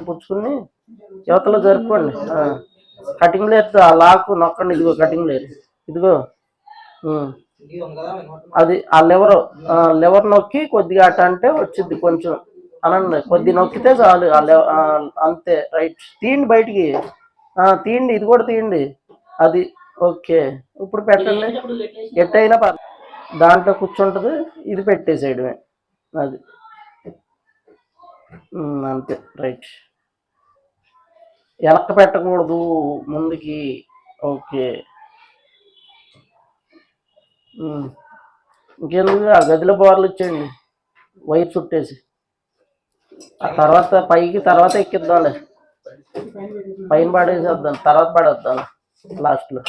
పుచ్చుకుని యువతలో జరుపుకోండి. కటింగ్ లేదు, ఆ లాక్ నొక్కండి. ఇదిగో కటింగ్ లేదు, ఇదిగో అది ఆ లివర్ నొక్కి కొద్దిగా అట అంటే వచ్చింది కొంచెం అనండి. కొద్ది నొక్కితే చాలు. అంతే. రైట్. తీయండి బయటికి. తీయండి, ఇది కూడా తీయండి. అది ఓకే. ఇప్పుడు పెట్టండి. ఎట్టయినా దాంట్లో కూర్చుంటుంది, ఇది పెట్టేసేయడమే. అది అంతే. రైట్. వెనక్కి పెట్టకూడదు, ముందుకి. ఓకే. ఇంకెందుకు ఆ గదిలో బోర్లు ఇచ్చేయండి, వైర్ చుట్టేసి. ఆ తర్వాత పైకి తర్వాత ఎక్కిద్దాంలే, పైన పడేసేద్దాం, తర్వాత పడేద్దాం లాస్ట్లో.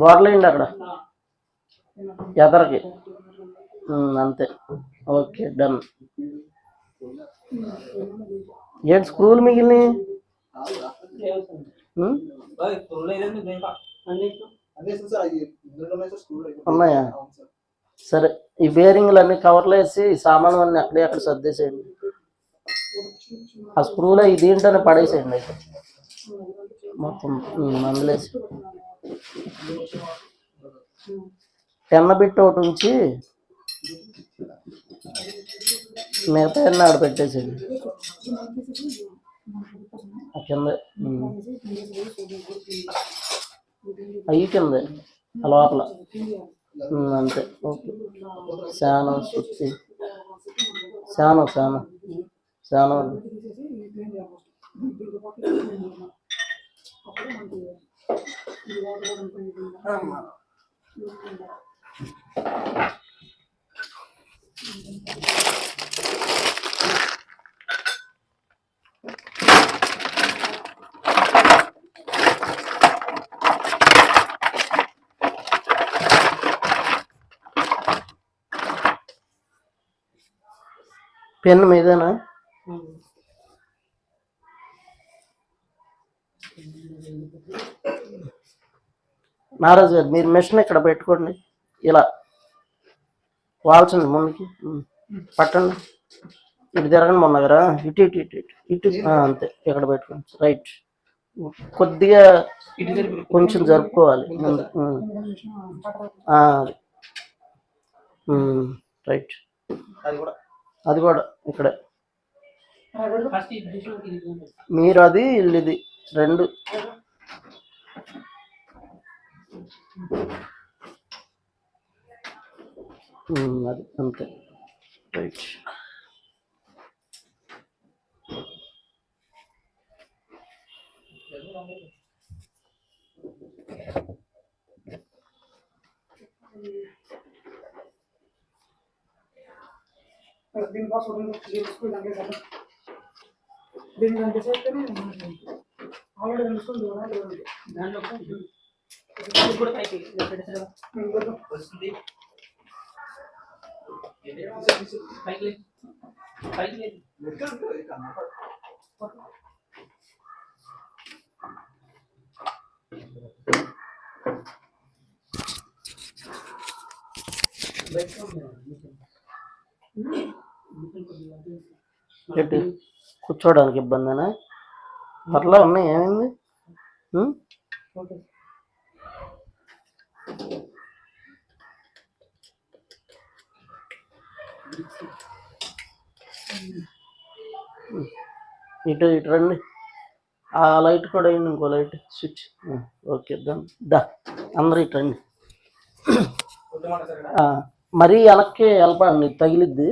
బోర్లు వేయండి అక్కడ ఎదరికి. అంతే. Okay, done. ఏంటి స్క్రూలు మిగిలినవి? ఉన్నాయా? సరే, ఈ బేరింగ్లు అన్ని కవర్లు వేసి సామాను అన్ని అక్కడే అక్కడ సర్దేసేయండి. ఆ స్క్రూలు అవి దీంట్లోనే పడేసేయండి అయితే మొత్తం అందులేసి. పెన్న బిట్ ఒకటి ఉంచి మిగతా అన్నీ ఆడ పెట్టేసేయండి కింద. అవి కింద లోపల. అంతే. ఓకే. శానం సుత్తి, శానం శానం శానం. పెన్ను మీదేనా? నారాజు గారు, మీరు మిషన్ ఇక్కడ పెట్టుకోండి. ఇలా వాల్చండి ముందుకి, పట్టండి. ఇటు తిరగండి మొన్న దగ్గర. ఇటు ఇటు ఇటు ఇటు ఇటు. అంతే, ఇక్కడ పెట్టుకోండి. రైట్. కొద్దిగా కొంచెం జరుపుకోవాలి ముందు. రైట్. అది కూడా ఇక్కడే. మీరు అది ఇది రెండు. అది అంతే. రైట్. కూర్చోడానికి ఇబ్బందినా? పర్లా ఉన్నాయి, ఏమైంది? ఇటు ఇటు రండి. ఆ లైట్ కూడా వేయండి, ఇంకో లైట్ స్విచ్. ఓకే, దా అందరూ ఇటు రండి. మరీ వెనక్కి వెళ్ళపండి, తగిలిద్ది.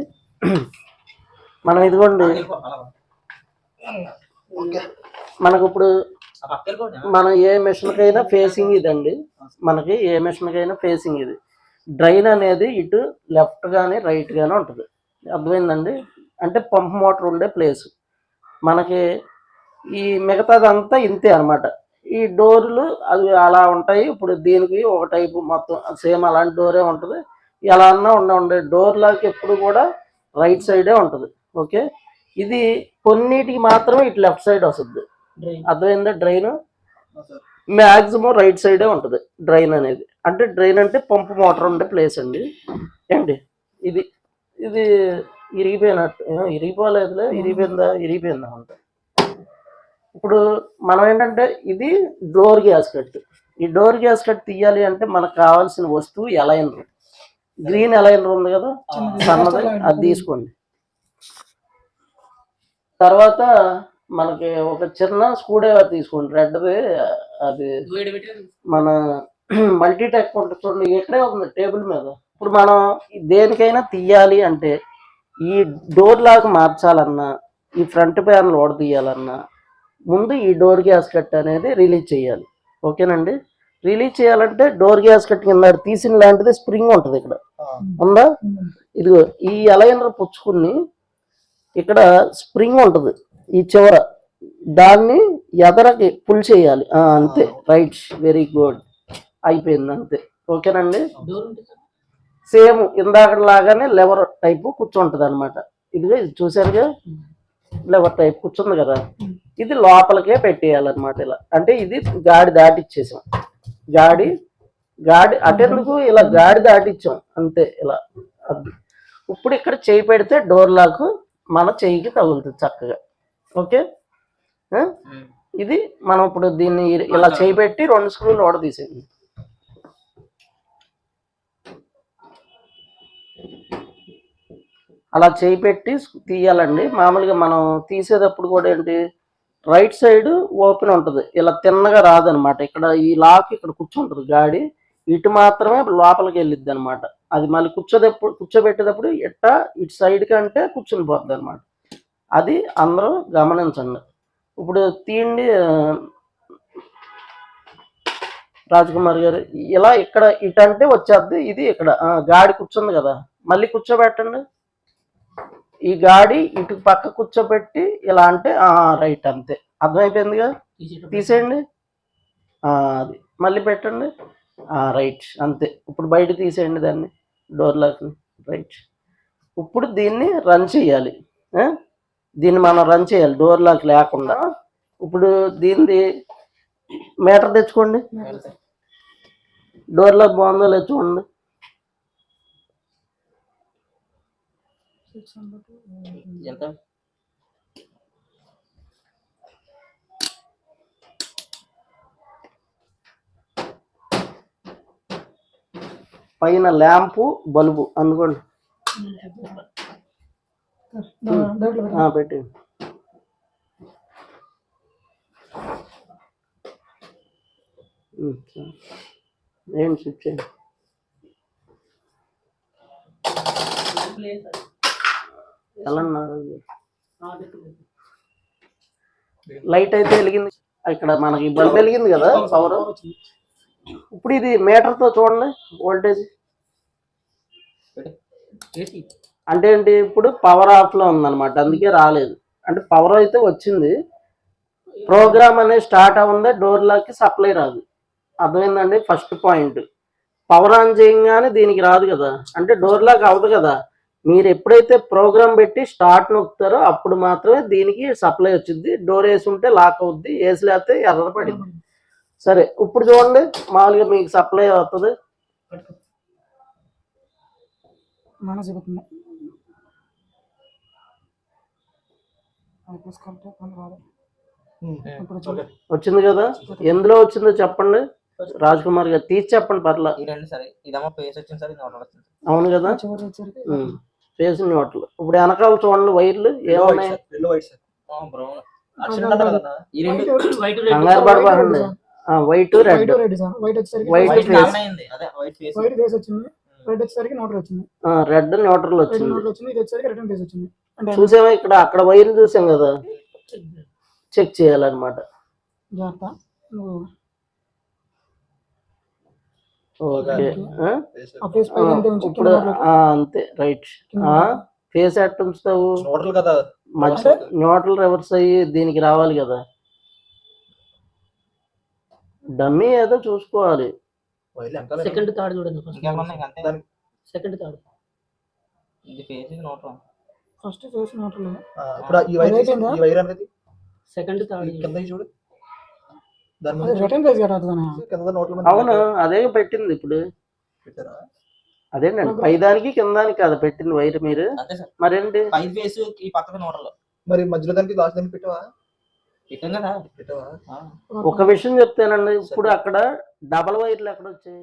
మనం ఇదిగోండి, మనకు ఇప్పుడు మనం ఏ మిషన్కైనా ఫేసింగ్ ఇదండి. మనకి ఏ మిషన్కైనా ఫేసింగ్ ఇది. డ్రైన్ అనేది ఇటు లెఫ్ట్ కానీ రైట్ కానీ ఉంటుంది. అర్థమైందండి? అంటే పంప్ మోటార్ ఉండే ప్లేసు. మనకి ఈ మిగతాదంతా ఇంతే అనమాట. ఈ డోర్లు అవి అలా ఉంటాయి. ఇప్పుడు దీనికి ఒక టైపు మొత్తం సేమ్ అలాంటి డోరే ఉంటుంది. ఎలా అన్నా ఉండే డోర్లకి ఎప్పుడు కూడా రైట్ సైడే ఉంటుంది. ఓకే. ఇది కొన్నిటికి మాత్రమే ఇటు లెఫ్ట్ సైడ్ వస్తుంది. అర్థమైందా? డ్రైన్ మ్యాక్సిమం రైట్ సైడే ఉంటుంది డ్రైన్ అనేది. అంటే డ్రైన్ అంటే పంపు మోటార్ ఉండే ప్లేస్ అండి. ఏంటి ఇది ఇది ఇరిగిపోయినట్టు ఇరిగిపోలేదులే, ఇరిగిపోయిందా అంట. ఇప్పుడు మనం ఏంటంటే ఇది డోర్ గ్యాస్ కట్. ఈ డోర్ గ్యాస్ కట్ తీయాలి అంటే మనకు కావాల్సిన వస్తువు ఎలైనర్, గ్రీన్ ఎలైనర్ ఉంది కదా సన్నది, అది తీసుకోండి. తర్వాత మనకి ఒక చిన్న స్క్రూ డ్రైవర్ తీసుకోండి, రెడ్ది. అది మన మల్టీటెక్ ఉంటుంది చూడండి, ఎక్కడే ఉంది టేబుల్ మీద. ఇప్పుడు మనం దేనికైనా తీయాలి అంటే ఈ డోర్ లాగా మార్చాలన్నా, ఈ ఫ్రంట్ ప్యానల్ తీయాలన్నా ముందు ఈ డోర్ గ్యాస్ కట్ అనేది రిలీజ్ చేయాలి. ఓకేనండి. రిలీజ్ చేయాలంటే డోర్ గ్యాస్ కట్ కింద తీసిన లాంటిది స్ప్రింగ్ ఉంటుంది, ఇక్కడ ఉందా, ఇదిగో ఈ అలైనర్ పుచ్చుకుని ఇక్కడ స్ప్రింగ్ ఉంటుంది ఈ చివర, దాన్ని ఎదరకి పుల్ చేయాలి. అంతే, రైట్, వెరీ గుడ్, అయిపోయింది అంతే. ఓకేనండి. సేమ్ ఇందాక లాగానే లెవర్ టైపు కూర్చుంటుంది అనమాట. ఇదిగో ఇది చూసారుగా, లెవర్ టైప్ కూర్చుంది కదా, ఇది లోపలికే పెట్టేయాలన్నమాట. ఇలా అంటే ఇది గాడి దాటిచ్చేసాం, గాడి అటెందుకు ఇలా గాడి దాటిచ్చాం అంతే, ఇలా. ఇప్పుడు ఇక్కడ చేయి పెడితే డోర్ లాక్ మన చెయ్యికి తగులుతుంది చక్కగా. ఓకే, ఇది మనం ఇప్పుడు దీన్ని ఇలా చేయి పెట్టి 2 స్క్రూలు తీసేయండి. అలా చేయి పెట్టి తీయాలండి. మామూలుగా మనం తీసేటప్పుడు కూడా ఏంటి, రైట్ సైడ్ ఓపెన్ ఉంటుంది, ఇలా తిన్నగా రాదనమాట. ఇక్కడ ఈ లాక్ ఇక్కడ కూర్చుంటుంది గాడి, ఇటు మాత్రమే లోపలికి వెళ్ళిద్ది అనమాట. అది మళ్ళీ కూర్చోబెట్టేటప్పుడు ఇట్టా ఇటు సైడ్ కంటే కూర్చుని పోద్ది అనమాట. అది అందరూ గమనించండి. ఇప్పుడు తీయండి రాజకుమార్ గారు, ఇలా ఇక్కడ ఇటంటే వచ్చేద్ది, ఇది ఇక్కడ గాడి కూర్చుంది కదా, మళ్ళీ కూర్చోబెట్టండి. ఈ గాడి ఇటు పక్క కూర్చోబెట్టి ఇలా అంటే రైట్, అంతే, అర్థమైపోయిందిగా. తీసేయండి, అది మళ్ళీ పెట్టండి, రైట్, అంతే. ఇప్పుడు బయట తీసేయండి దాన్ని, డోర్ లాక్ని, రైట్. ఇప్పుడు దీన్ని రన్ చేయాలి, దీన్ని మనం రన్ చేయాలి డోర్ లాక్ లేకుండా. ఇప్పుడు దీన్ని మీటర్ తెచ్చుకోండి, డోర్ లాక్ బాగుందో లేదు చూడండి. పైన ల్యాంపు బల్బు అందుకోండి, పెట్టి ఏంటి స్విచ్ చేయండి. లైట్ అయితే వెలిగింది, ఇక్కడ మనకి బల్బ్ వెలిగింది కదా, పవర్. ఇప్పుడు ఇది మీటర్తో చూడండి వోల్టేజ్ అంటే ఏంటి, ఇప్పుడు పవర్ ఆఫ్లో ఉందన్నమాట, అందుకే రాలేదు. అంటే పవర్ అయితే వచ్చింది, ప్రోగ్రామ్ అనేది స్టార్ట్ అవ్వదే డోర్ లాక్కి సప్లై రాదు. అర్థమైందండి. ఫస్ట్ పాయింట్, పవర్ ఆన్ చేయగానే దీనికి రాదు కదా, అంటే డోర్ లాక్ అవ్వదు కదా. మీరు ఎప్పుడైతే ప్రోగ్రామ్ పెట్టి స్టార్ట్ నొక్కుతారో అప్పుడు మాత్రమే దీనికి సప్లై వచ్చింది. డోర్ వేసి ఉంటే లాక్ అవుద్ది, వేసి లేకపోతే ఎర్ర పడింది. సరే, ఇప్పుడు చూడండి మామూలుగా మీకు సప్లై అవుతుంది. వచ్చింది కదా, ఎందులో వచ్చిందో చెప్పండి రాజ్కుమార్ గారు, తీసి చెప్పండి పర్లా. అవును కదా, ఫేస్ న్యూట్రల్. ఇప్పుడు వెనకాల చూడండి వైర్లు ఏమున్నాయి, కంగారు పడకండి. వైట్ రెడ్, రెడ్ న్యూట్రల్ వచ్చింది. చూసామా ఇక్కడ, అక్కడ వైర్లు చూసాం కదా, చెక్ చేయాలన్నమాట. ఓకే, ఇప్పుడు అంతే, రైట్. ఫేస్ ఎట్ ఉంచుతావు, న్యూట్రల్ రివర్స్ అయ్యి దీనికి రావాలి కదా. డమ్మీ ఏదో చూసుకోవాలి. సెకండ్ థర్డ్ చూడండి, సెకండ్ థర్డ్, ఫస్ట్ ఫేస్ న్యూట్రల్, సెకండ్ థర్డ్ చూడు. దాని ముందు రిటర్న్ ప్రైస్ కదా అవుతుంది కింద నోట్ల అవును అదే పెట్టింది ఇప్పుడు. పెట్టారా? అదేనండి పైదానికి కిందానికి కదా పెట్టింది వైర్ మీరు. అంతే సార్. మరేంటి పై ఫేస్ ఈ పక్కన నోటలు మరి మధ్యలో దానికి లాస్ట్ దానికి పెట్టావా? పెట్టాం కదా. పెట్టావా? ఆ. ఒక విషయం చెప్తానండి, ఇప్పుడు అక్కడ డబల్ వైర్లు ఎక్కడ వచ్చాయి?